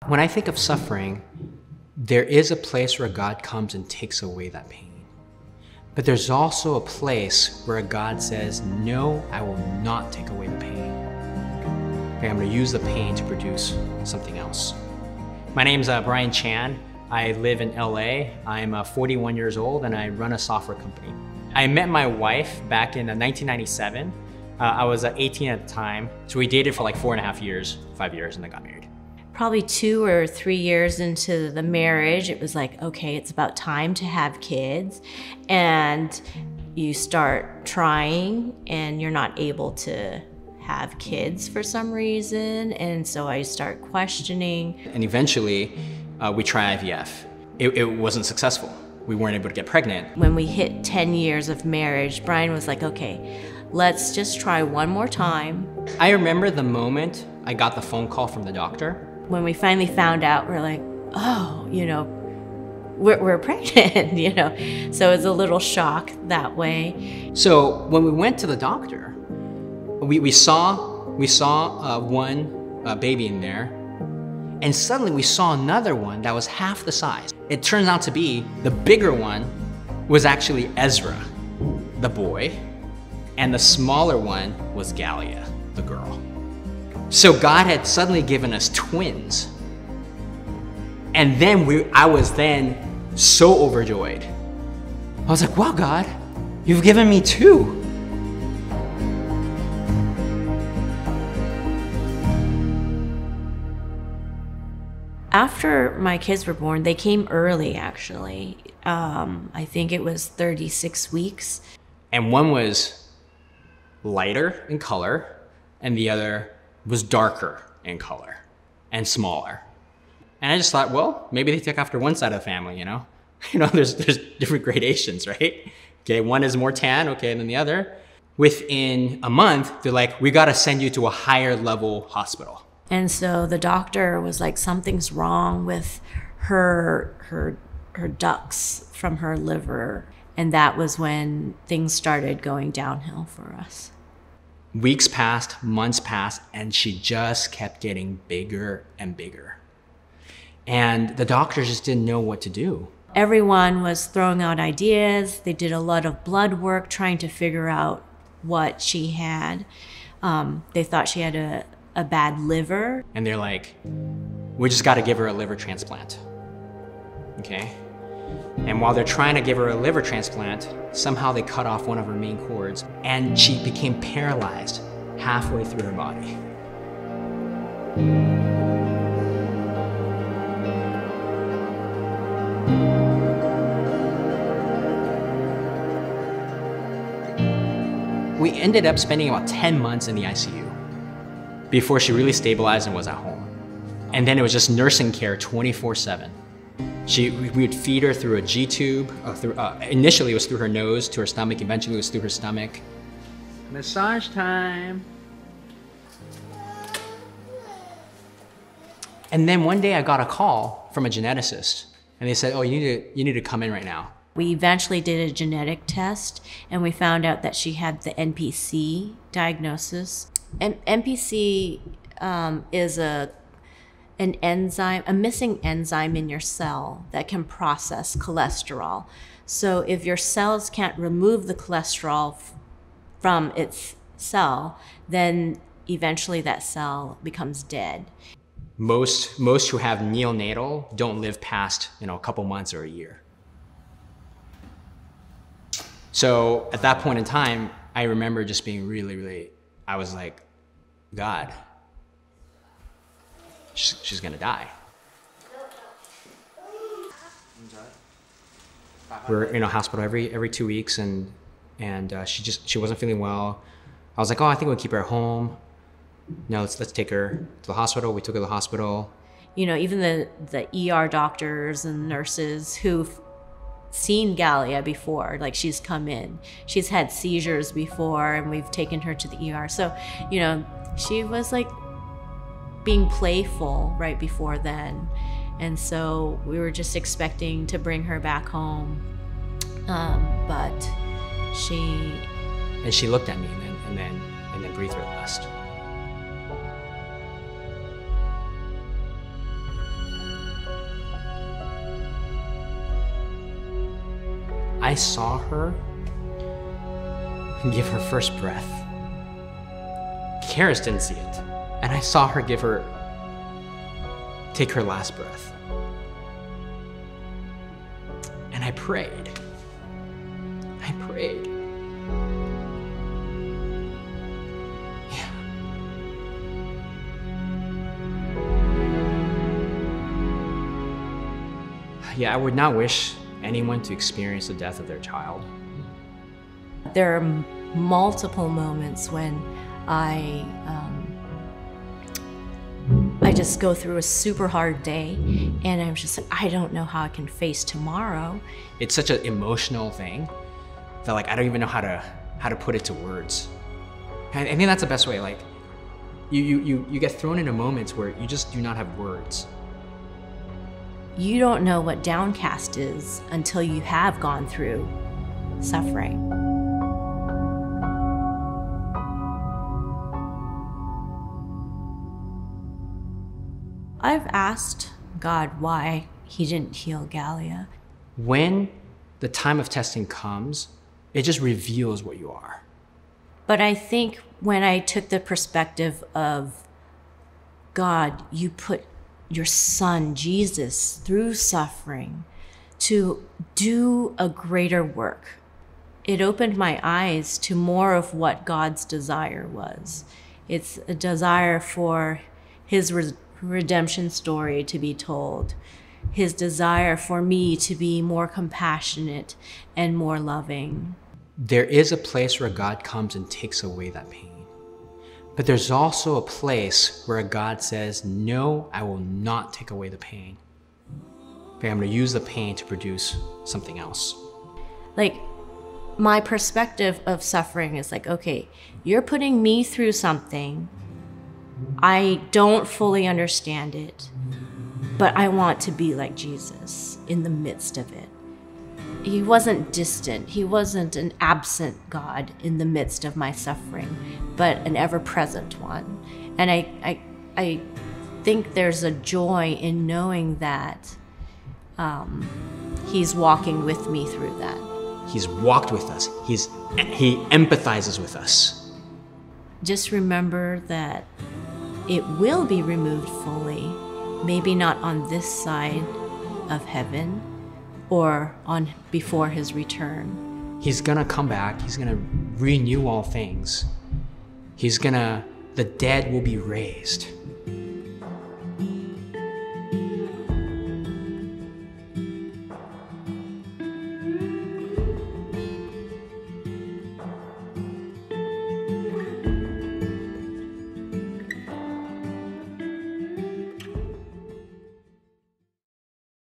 When I think of suffering, there is a place where God comes and takes away that pain. But there's also a place where God says, no, I will not take away the pain. Okay, I'm going to use the pain to produce something else. My name's Brian Chan. I live in LA. I'm 41 years old and I run a software company. I met my wife back in 1997. I was 18 at the time. So we dated for like 4.5 years, 5 years, and then got married. Probably 2 or 3 years into the marriage, it was like, okay, it's about time to have kids. And you start trying and you're not able to have kids for some reason. And so I start questioning. And eventually we try IVF. It wasn't successful. We weren't able to get pregnant. When we hit 10 years of marriage, Brian was like, okay, let's just try one more time. I remember the moment I got the phone call from the doctor. When we finally found out, we're like, oh, we're pregnant, So it's a little shock that way. So when we went to the doctor, we saw one baby in there, and suddenly we saw another one that was half the size. It turns out to be the bigger one was actually Ezra, the boy, and the smaller one was Galia, the girl. So God had suddenly given us twins. And then I was then so overjoyed. I was like, wow, God, you've given me 2. After my kids were born, they came early, actually. I think it was 36 weeks. And one was lighter in color, and the other was darker in color and smaller. And I just thought, well, maybe they took after one side of the family, there's different gradations, right? Okay, one is more tan, okay, than the other. Within a month, they're like, we gotta send you to a higher level hospital. And so the doctor was like, something's wrong with her ducts from her liver. And that was when things started going downhill for us. Weeks passed, months passed, and she just kept getting bigger and bigger. And the doctors just didn't know what to do. Everyone was throwing out ideas. They did a lot of blood work trying to figure out what she had. They thought she had a bad liver. And they're like, we just gotta give her a liver transplant, okay? And while they're trying to give her a liver transplant, somehow they cut off one of her main cords and she became paralyzed halfway through her body. We ended up spending about 10 months in the ICU before she really stabilized and was at home. And then it was just nursing care 24/7. We would feed her through a G-tube. Initially it was through her nose to her stomach, eventually it was through her stomach. Massage time. And then one day I got a call from a geneticist and they said, oh, you need to come in right now. We eventually did a genetic test and we found out that she had the NPC diagnosis. And NPC is an enzyme, a missing enzyme in your cell that can process cholesterol. So if your cells can't remove the cholesterol from its cell, then eventually that cell becomes dead. Most who have neonatal don't live past a couple months or a year. So at that point in time, I remember just being really, I was like, God, she's gonna die. We're in a hospital every 2 weeks, and she wasn't feeling well. I was like, oh, I think we'll keep her at home. No, let's take her to the hospital. We took her to the hospital. Even the ER doctors and nurses who've seen Galia before, like she's come in, she's had seizures before, and we've taken her to the ER. So, she was like being playful right before then. And so we were just expecting to bring her back home. But she looked at me and then breathed her last. I saw her give her first breath. Caris didn't see it. And I saw her take her last breath. And I prayed. I prayed. Yeah. Yeah, I would not wish anyone to experience the death of their child. There are multiple moments when I just go through a super hard day and I'm just like, I don't know how I can face tomorrow. It's such an emotional thing that like I don't even know how to put it to words. I think that's the best way. Like you get thrown into moments where you just do not have words. You don't know what downcast is until you have gone through suffering. I've asked God why he didn't heal Gallia. When the time of testing comes, it just reveals what you are. But I think when I took the perspective of God, you put your son, Jesus, through suffering to do a greater work. It opened my eyes to more of what God's desire was. It's a desire for his redemption story to be told, his desire for me to be more compassionate and more loving. There is a place where God comes and takes away that pain. But there's also a place where God says, no, I will not take away the pain. But I'm going to use the pain to produce something else. Like, my perspective of suffering is like, okay, you're putting me through something. I don't fully understand it, but I want to be like Jesus in the midst of it. He wasn't distant. He wasn't an absent God in the midst of my suffering, but an ever-present one. And I think there's a joy in knowing that he's walking with me through that. He's walked with us. He empathizes with us. Just remember that it will be removed fully, maybe not on this side of heaven or on before his return. He's gonna come back. He's gonna renew all things. The dead will be raised.